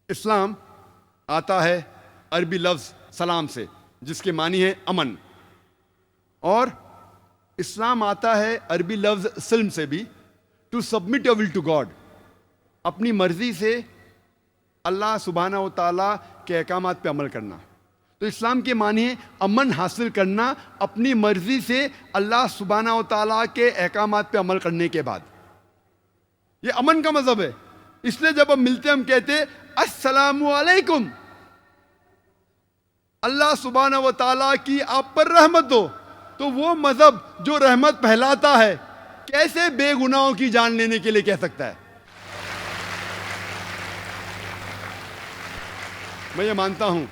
इस्लाम आता है अरबी लफ्ज़ सलाम से, जिसके मानी है अमन, और इस्लाम आता है अरबी लफ्ज़ सिल्म से भी, to submit your will to God, अपनी मर्जी से अल्लाह सुब्हाना व तआला के अहकामात पे अमल करना। तो इस्लाम के मानी है अमन हासिल करना अपनी मर्जी से अल्लाह सुब्हाना व तआला के अहकामात पे अमल करने के बाद। ये अमन का मजहब है। इसलिए जब हम मिलते हम कहते अस्सलामु अलैकुम, अल्लाह सुब्हाना व तआला की आप पर रहमत हो। तो वो मजहब जो रहमत फैलाता है कैसे बेगुनाहों की जान लेने के लिए कह सकता है? मैं ये मानता हूं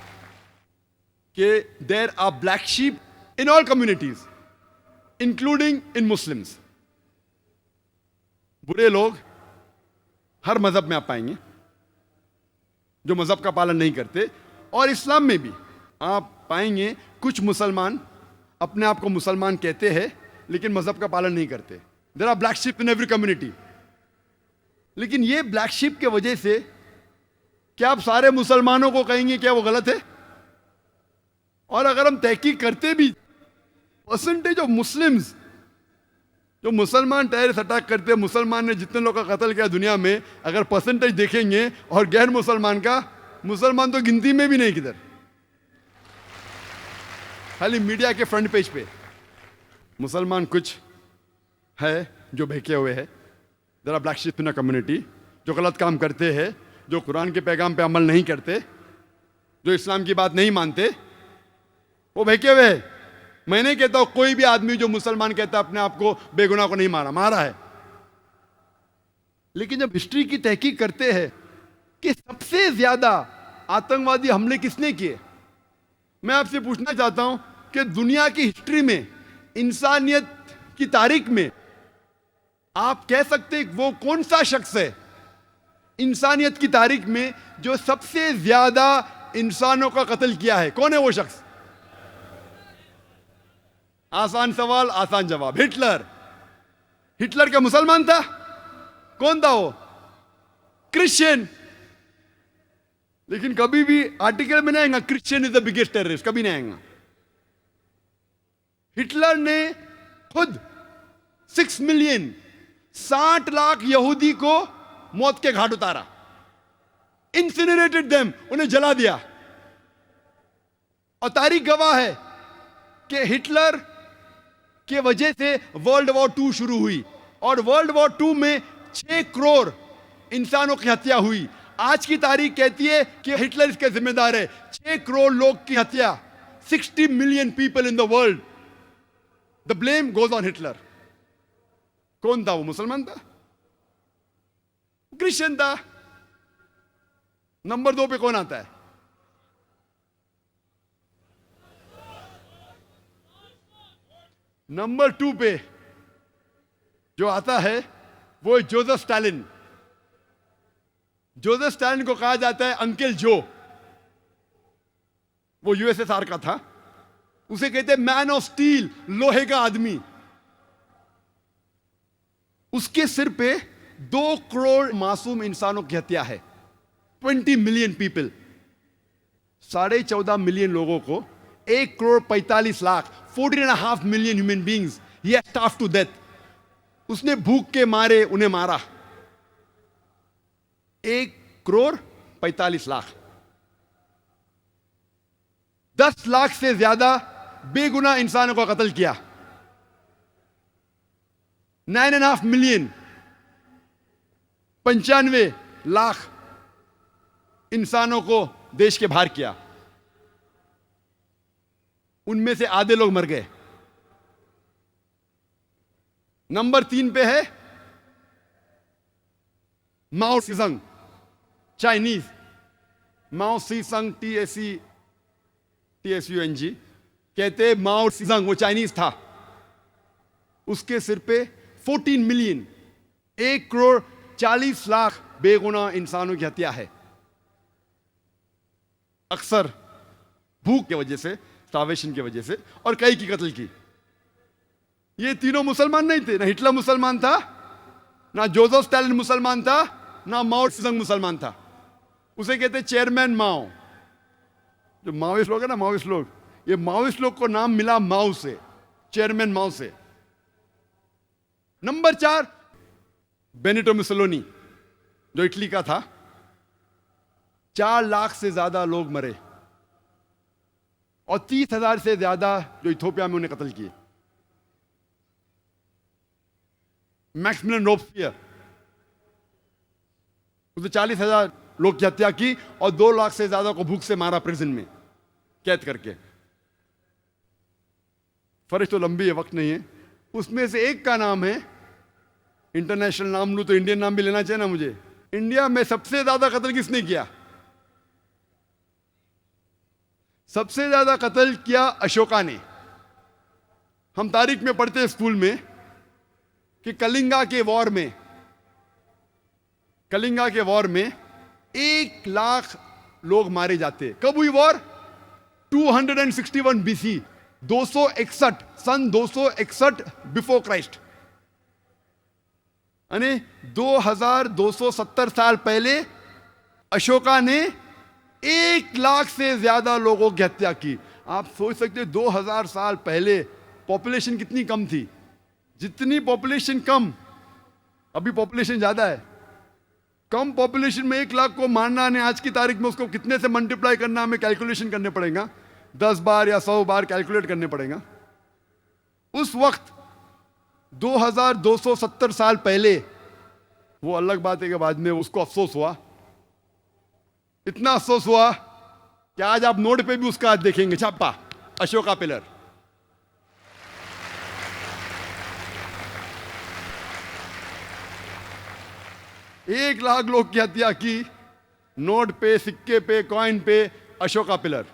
कि there are black sheep in all communities including in Muslims. बुरे लोग हर मजहब में आप पाएंगे जो मजहब का पालन नहीं करते, और इस्लाम में भी आप पाएंगे कुछ मुसलमान अपने आप को मुसलमान कहते हैं लेकिन मजहब का पालन नहीं करते। There are black sheep in every community. लेकिन ये ब्लैक शीप के वजह से क्या आप सारे मुसलमानों को कहेंगे क्या वो गलत है? और अगर हम तहकीक करते भी, परसेंटेज ऑफ मुस्लिम्स, जो मुसलमान टेररिस्ट अटैक करते हैं, मुसलमान ने जितने लोगों का कत्ल किया दुनिया में, अगर परसेंटेज देखेंगे और गैर मुसलमान का, मुसलमान तो गिनती में भी नहीं किधर, खाली मीडिया के फ्रंट पेज पे मुसलमान कुछ है जो बहके हुए है। There are black sheep in a community, जो गलत काम करते हैं, जो कुरान के पैगाम पे अमल नहीं करते, जो इस्लाम की बात नहीं मानते, वो बहके हुए हैं। मैं नहीं कहता हूं कोई भी आदमी जो मुसलमान कहता है अपने आप को बेगुनाह को नहीं मारा है। लेकिन जब हिस्ट्री की तहकीक करते हैं कि सबसे ज्यादा आतंकवादी हमले किसने किए, मैं आपसे पूछना चाहता हूं कि दुनिया की हिस्ट्री में, इंसानियत की तारीख में आप कह सकते हैं वो कौन सा शख्स है इंसानियत की तारीख में जो सबसे ज्यादा इंसानों का कत्ल किया है? कौन है वो शख्स? आसान सवाल, आसान जवाब, हिटलर। हिटलर क्या मुसलमान था? कौन था वो? क्रिश्चियन। लेकिन कभी भी आर्टिकल में नहीं आएगा Christian is the biggest terrorist, कभी नहीं आएगा। हिटलर ने खुद 6 मिलियन 60 लाख यहूदी को मौत के घाट उतारा, इंसिनरेटेड देम, उन्हें जला दिया। और तारीख गवाह है कि हिटलर के वजह से वर्ल्ड वॉर 2 शुरू हुई, और वर्ल्ड वॉर 2 में 6 करोड़ इंसानों की हत्या हुई। आज की तारीख कहती है कि हिटलर इसके जिम्मेदार है। 6 करोड़ लोग की हत्या, 60 million people in the world, the blame goes on Hitler. कौन था वो? मुसलमान था? क्रिश्चियन था? नंबर 2 पे कौन आता है? नंबर 2 पे जो आता है वो है जोसेफ स्टालिन। जोसेफ स्टालिन को कहा जाता है अंकल जो। वो यूएसएसआर का था। उसे कहते हैं मैन ऑफ स्टील, लोहे का आदमी। उसके सिर पे 2 करोड़ मासूम इंसानों की हत्या है, 20 मिलियन पीपल। 14.5 मिलियन लोगों को, 1 crore 45 lakh, 14.5 million human beings ही हैज स्टार्व्ड टू डेथ। उसने भूख के मारे उन्हें मारा। 1 करोड़ 45 लाख, 10 लाख से ज्यादा बेगुनाह इंसानों का कत्ल किया। 9.5 मिलियन, 95 लाख इंसानों को देश के बाहर किया। उनमें से आधे लोग मर गए। नंबर 3 पे है माओ सीजंग, चाइनीज। माओ सीजंग, TSUNG कहते हैं माओ सीजंग, वो चाइनीज था। उसके सिर पे 14 मिलियन, 1 करोड़ 40 लाख बेगुनाह इंसानों की हत्या है, अक्सर भूख की वजह से, स्टार्वेशन की वजह से, और कई की कत्ल की। ये तीनों मुसलमान नहीं थे। ना हिटलर मुसलमान था, ना जोसेफ स्टालिन मुसलमान था, ना माओ त्से तुंग मुसलमान था। उसे कहते हैं चेयरमैन माओ। जो माओइस्ट लोग है ना, माओइस्ट लोग, ये माओइस्ट लोग को नाम मिला माओ से, चेयरमैन माओ से। नंबर 4, बेनिटो मुसोलिनी, जो इटली का था। 4 लाख से ज्यादा लोग मरे और 30,000 से ज्यादा जो इथोपिया में उन्हें कत्ल किए। मैक्सिमिलियन रोबेस्पियर, उसने 40,000 लोग की हत्या की और 2 लाख से ज्यादा को भूख से मारा प्रिजन में कैद करके। फरिश तो लंबी है, वक्त नहीं है। उसमें से एक का नाम है, इंटरनेशनल नाम लूं तो इंडियन नाम भी लेना चाहिए ना मुझे। इंडिया में सबसे ज्यादा कत्ल किसने किया? सबसे ज्यादा कत्ल किया अशोका ने। हम तारीख में पढ़ते हैं स्कूल में कि कलिंगा के वॉर में 1 लाख लोग मारे जाते। कब हुई वॉर? 261 BC, 261 सन 261 बिफोर क्राइस्ट, यानी 2270 साल पहले अशोका ने 1 लाख से ज्यादा लोगों की हत्या की। आप सोच सकते हैं 2000 साल पहले पॉपुलेशन कितनी कम थी। जितनी पॉपुलेशन कम, अभी पॉपुलेशन ज्यादा है। कम पॉपुलेशन में 1 लाख को मारना ने आज की तारीख में उसको कितने से मल्टीप्लाई करना, हमें कैलकुलेशन करने पड़ेगा, 10 बार या 100 बार कैलकुलेट करने पड़ेगा। उस वक्त 2270 साल पहले, वो अलग बात है कि बाद में उसको अफसोस हुआ, इतना अफसोस हुआ कि आज आप नोट पे भी उसका आज देखेंगे छापा, अशोका पिलर। एक लाख लोग की हत्या की, नोट पे, सिक्के पे, कॉइन पे, अशोका पिलर।